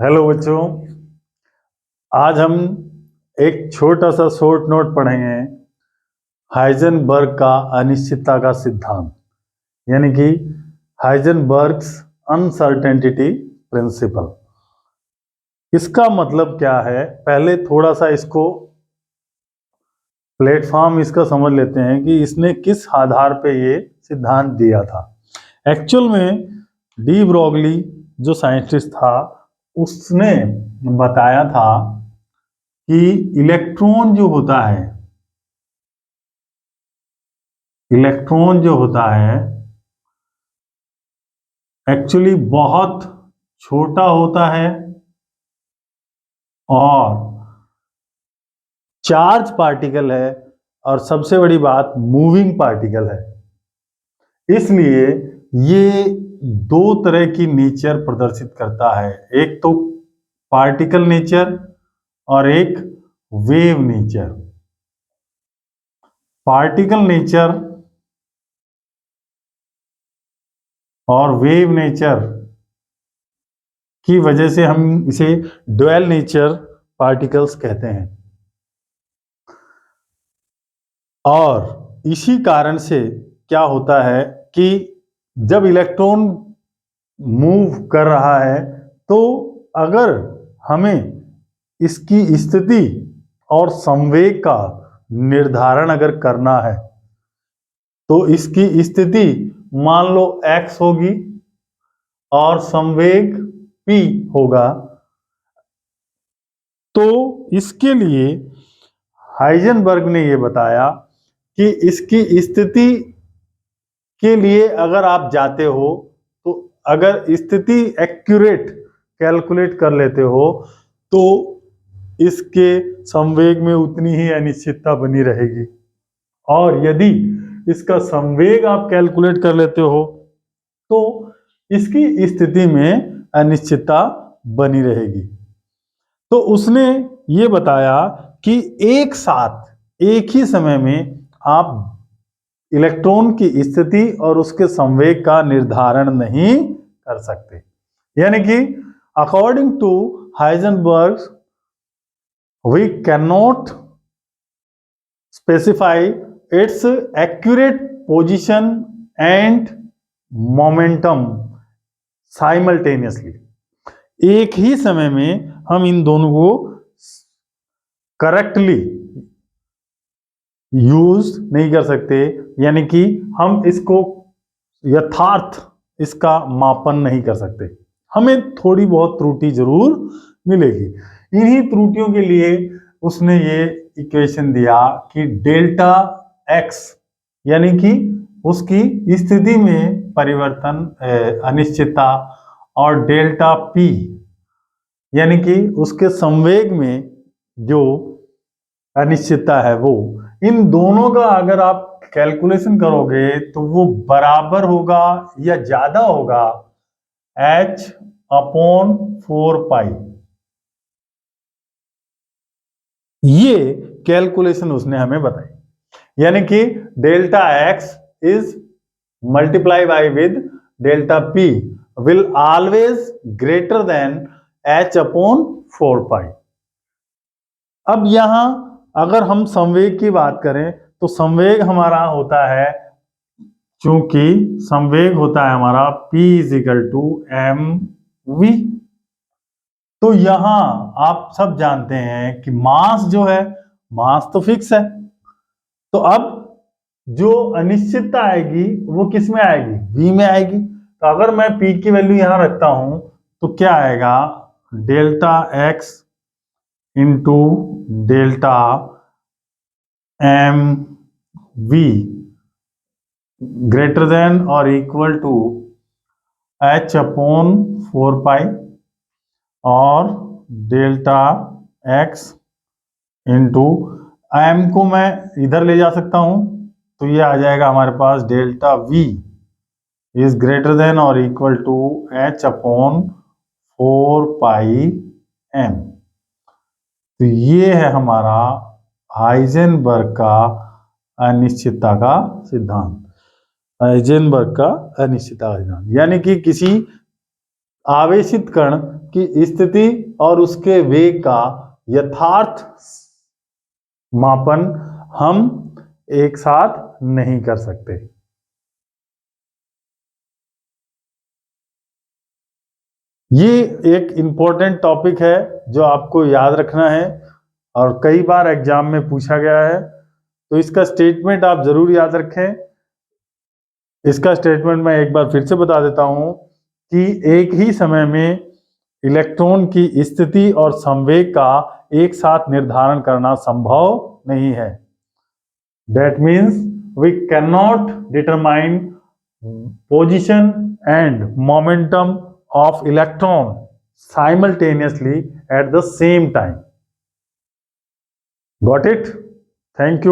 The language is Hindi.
हेलो बच्चों, आज हम एक छोटा सा शॉर्ट नोट पढ़ेंगे हाइजेनबर्ग का अनिश्चितता का सिद्धांत, यानी कि हाइजेनबर्ग्स अनसर्टेनिटी प्रिंसिपल। इसका मतलब क्या है, पहले थोड़ा सा इसको प्लेटफॉर्म इसका समझ लेते हैं कि इसने किस आधार पे ये सिद्धांत दिया था। एक्चुअल में डी ब्रोगली जो साइंटिस्ट था उसने बताया था कि इलेक्ट्रॉन जो होता है एक्चुअली बहुत छोटा होता है और चार्ज पार्टिकल है, और सबसे बड़ी बात मूविंग पार्टिकल है। इसलिए ये दो तरह की नेचर प्रदर्शित करता है, एक तो पार्टिकल नेचर और एक वेव नेचर। पार्टिकल नेचर और वेव नेचर की वजह से हम इसे ड्यूअल नेचर पार्टिकल्स कहते हैं, और इसी कारण से क्या होता है कि जब इलेक्ट्रॉन मूव कर रहा है तो अगर हमें इसकी स्थिति और संवेग का निर्धारण अगर करना है तो इसकी स्थिति मान लो x होगी और संवेग p होगा। तो इसके लिए हाइजेनबर्ग ने यह बताया कि इसकी स्थिति के लिए अगर आप जाते हो तो अगर स्थिति एक्यूरेट कैलकुलेट कर लेते हो तो इसके संवेग में उतनी ही अनिश्चितता बनी रहेगी, और यदि इसका संवेग आप कैलकुलेट कर लेते हो तो इसकी स्थिति में अनिश्चितता बनी रहेगी। तो उसने ये बताया कि एक साथ एक ही समय में आप इलेक्ट्रॉन की स्थिति और उसके संवेग का निर्धारण नहीं कर सकते, यानी कि according to Heisenberg we can not specify its accurate position and momentum simultaneously. एक ही समय में हम इन दोनों को करेक्टली यूज नहीं कर सकते, यानी कि हम इसको यथार्थ इसका मापन नहीं कर सकते, हमें थोड़ी बहुत त्रुटि जरूर मिलेगी। इन्हीं त्रुटियों के लिए उसने ये इक्वेशन दिया कि डेल्टा एक्स यानी कि उसकी स्थिति में परिवर्तन अनिश्चितता और डेल्टा पी यानी कि उसके संवेग में जो अनिश्चितता है वो, इन दोनों का अगर आप कैलकुलेशन करोगे तो वो बराबर होगा या ज्यादा होगा h/4π। ये कैलकुलेशन उसने हमें बताई, यानी कि delta x is multiply by with delta P will always greater than h/4π। अब यहां अगर हम संवेग की बात करें तो संवेग हमारा होता है, चूंकि संवेग होता है हमारा p = mv। तो यहां आप सब जानते हैं कि मास जो है, मास तो फिक्स है, तो अब जो अनिश्चितता आएगी वो किस में आएगी, v में आएगी। तो अगर मैं p की वैल्यू यहां रखता हूं तो क्या आएगा, delta x into delta m v greater than और इक्वल टू h/4π और डेल्टा x इंटू एम को मैं इधर ले जा सकता हूं तो ये आ जाएगा हमारे पास delta v is greater than और इक्वल टू h/4πm। तो ये है हमारा हाइजेनबर्ग का अनिश्चितता का सिद्धांत। हाइजेनबर्ग का अनिश्चितता का सिद्धांत यानी कि किसी आवेशित कण की स्थिति और उसके वेग का यथार्थ मापन हम एक साथ नहीं कर सकते। ये एक इम्पोर्टेंट टॉपिक है जो आपको याद रखना है और कई बार एग्जाम में पूछा गया है, तो इसका स्टेटमेंट आप जरूर याद रखें। इसका स्टेटमेंट मैं एक बार फिर से बता देता हूं कि एक ही समय में इलेक्ट्रॉन की स्थिति और संवेग का एक साथ निर्धारण करना संभव नहीं है। That means we cannot determine position and momentum of electron simultaneously at the same time. Got it? Thank you.